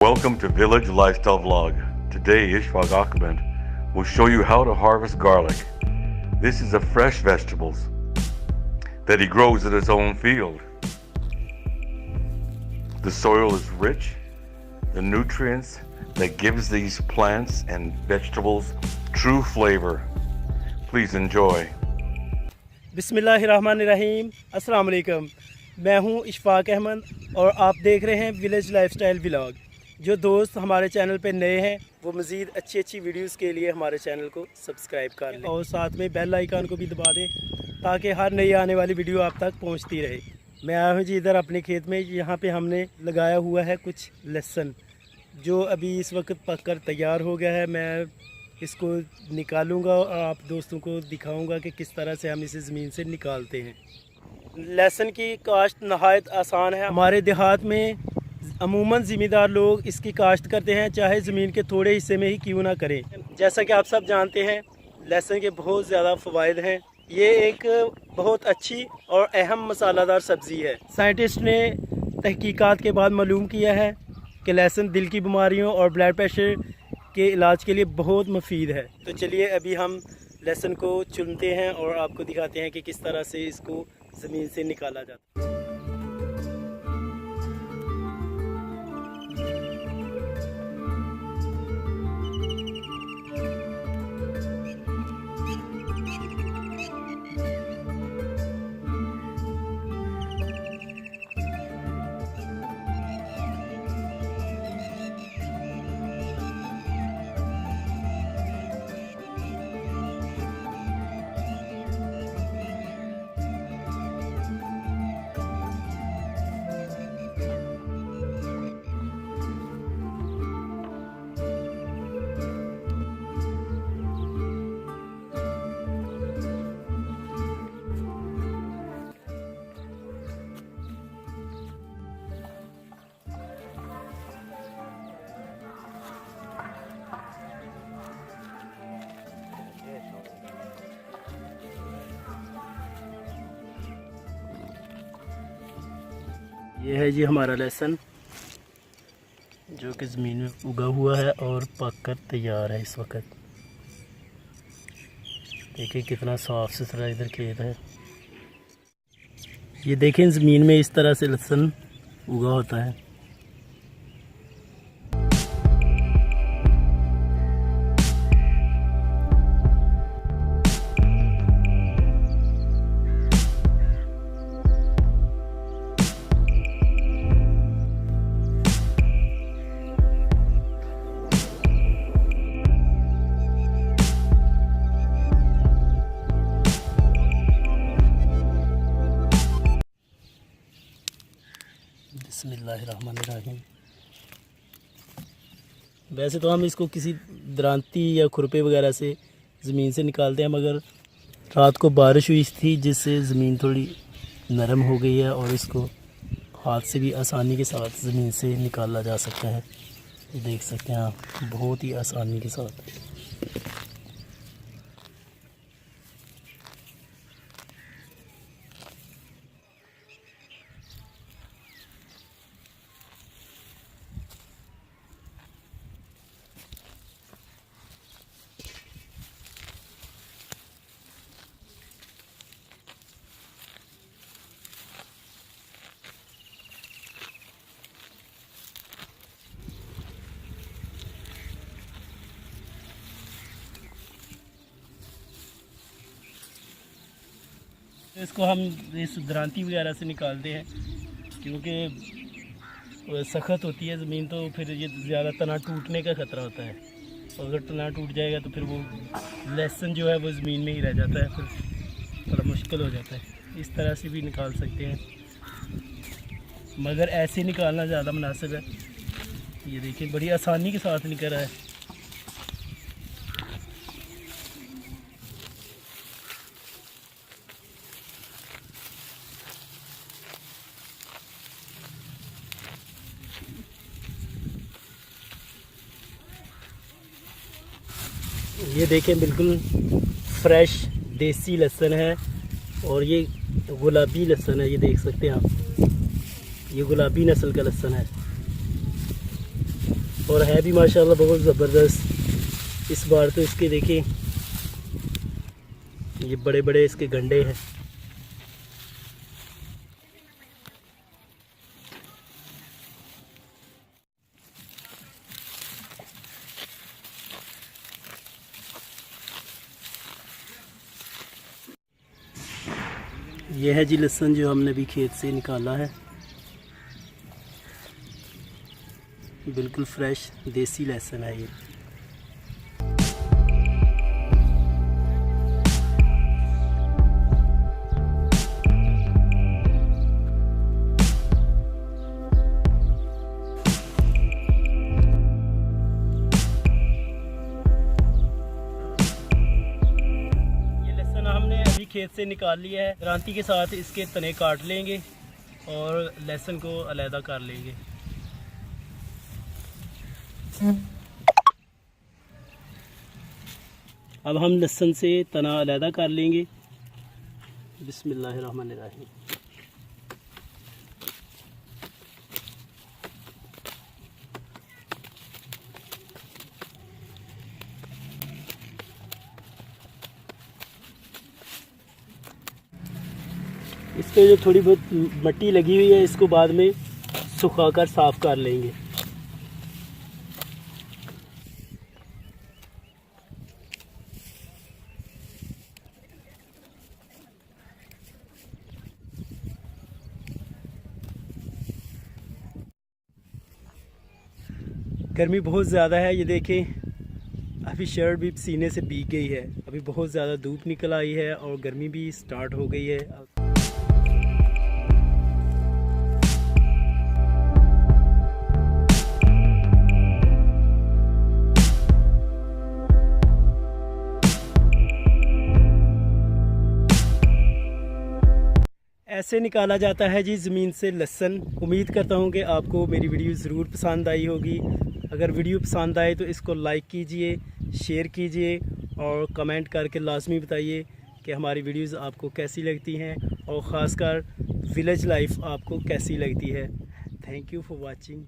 Welcome to Village Lifestyle Vlog. Today, Ishfaq Ahmed will show you how to harvest garlic. This is a fresh vegetables that he grows at his own field. The soil is rich. The nutrients that gives these plants and vegetables true flavor. Please enjoy. बिस्मिल्लाहिर्रहमानिर्रहीम, अस्सलाम वालेकुम। मैं हूं इशफाक अहमद और आप देख रहे हैं विलेज लाइफस्टाइल व्लॉग। जो दोस्त हमारे चैनल पे नए हैं वो मज़ीद अच्छी वीडियोस के लिए हमारे चैनल को सब्सक्राइब कर लें और साथ में बेल आइकन को भी दबा दें ताकि हर नई आने वाली वीडियो आप तक पहुंचती रहे। मैं आया हूं जी इधर अपने खेत में। यहाँ पे हमने लगाया हुआ है कुछ लहसुन जो अभी इस वक्त पककर तैयार हो गया है। मैं इसको निकालूंगा और आप दोस्तों को दिखाऊंगा कि किस तरह से हम इसे ज़मीन से निकालते हैं। लहसुन की काश्त नहायत आसान है। हमारे देहात में अमूमन ज़िम्मेदार लोग इसकी काश्त करते हैं, चाहे ज़मीन के थोड़े हिस्से में ही क्यों ना करें। जैसा कि आप सब जानते हैं लहसुन के बहुत ज़्यादा फ़वाइद हैं। ये एक बहुत अच्छी और अहम मसालादार सब्ज़ी है। साइंटिस्ट ने तहकीकात के बाद मालूम किया है कि लहसुन दिल की बीमारियों और ब्लड प्रेशर के इलाज के लिए बहुत मुफीद है। तो चलिए अभी हम लहसुन को चुनते हैं और आपको दिखाते हैं कि किस तरह से इसको ज़मीन से निकाला जाता है। ये है जी हमारा लहसुन जो कि ज़मीन में उगा हुआ है और पक कर तैयार है। इस वक्त देखिए कितना साफ़ सुथरा इधर खेत है। ये देखें ज़मीन में इस तरह से लहसुन उगा होता है। बिस्मिल्लाहिर्रहमानिर्रहीम। वैसे तो हम इसको किसी दरांती या खुरपे वगैरह से ज़मीन से निकालते हैं, मगर रात को बारिश हुई थी जिससे ज़मीन थोड़ी नरम हो गई है और इसको हाथ से भी आसानी के साथ ज़मीन से निकाला जा सकता है। देख सकते हैं आप, बहुत ही आसानी के साथ। इसको हम इस दरांती वगैरह से निकालते हैं क्योंकि सख्त होती है ज़मीन, तो फिर ये ज़्यादा तना टूटने का ख़तरा होता है। और अगर तना टूट जाएगा तो फिर वो लहसुन जो है वो ज़मीन में ही रह जाता है, फिर थोड़ा मुश्किल हो जाता है। इस तरह से भी निकाल सकते हैं, मगर ऐसे निकालना ज़्यादा मुनासिब है। ये देखिए बड़ी आसानी के साथ निकल रहा है। ये देखें बिल्कुल फ्रेश देसी लहसुन है और ये गुलाबी लहसुन है। ये देख सकते हैं आप, ये गुलाबी नस्ल का लहसुन है। और है भी माशाल्लाह बहुत ज़बरदस्त। इस बार तो इसके देखें ये बड़े बड़े इसके गंडे हैं। ये है जी लहसुन जो हमने भी खेत से निकाला है, बिल्कुल फ्रेश देसी लहसुन है ये। खेत से निकाल लिया है, रांती के साथ इसके तने काट लेंगे और लहसुन को अलहदा कर लेंगे। अब हम लहसुन से तना अलहदा कर लेंगे। बिस्मिल्लाहिर्रहमानिर्रहीम। इस पे जो थोड़ी बहुत मिट्टी लगी हुई है इसको बाद में सुखाकर साफ़ कर लेंगे। गर्मी बहुत ज़्यादा है, ये देखें अभी शर्ट भी पसीने से भीग गई है। अभी बहुत ज़्यादा धूप निकल आई है और गर्मी भी स्टार्ट हो गई है। ऐसे निकाला जाता है जी ज़मीन से लहसुन। उम्मीद करता हूँ कि आपको मेरी वीडियो ज़रूर पसंद आई होगी। अगर वीडियो पसंद आए तो इसको लाइक कीजिए, शेयर कीजिए और कमेंट करके लाजमी बताइए कि हमारी वीडियोज़ आपको कैसी लगती हैं और ख़ासकर विलेज लाइफ आपको कैसी लगती है। Thank you for watching.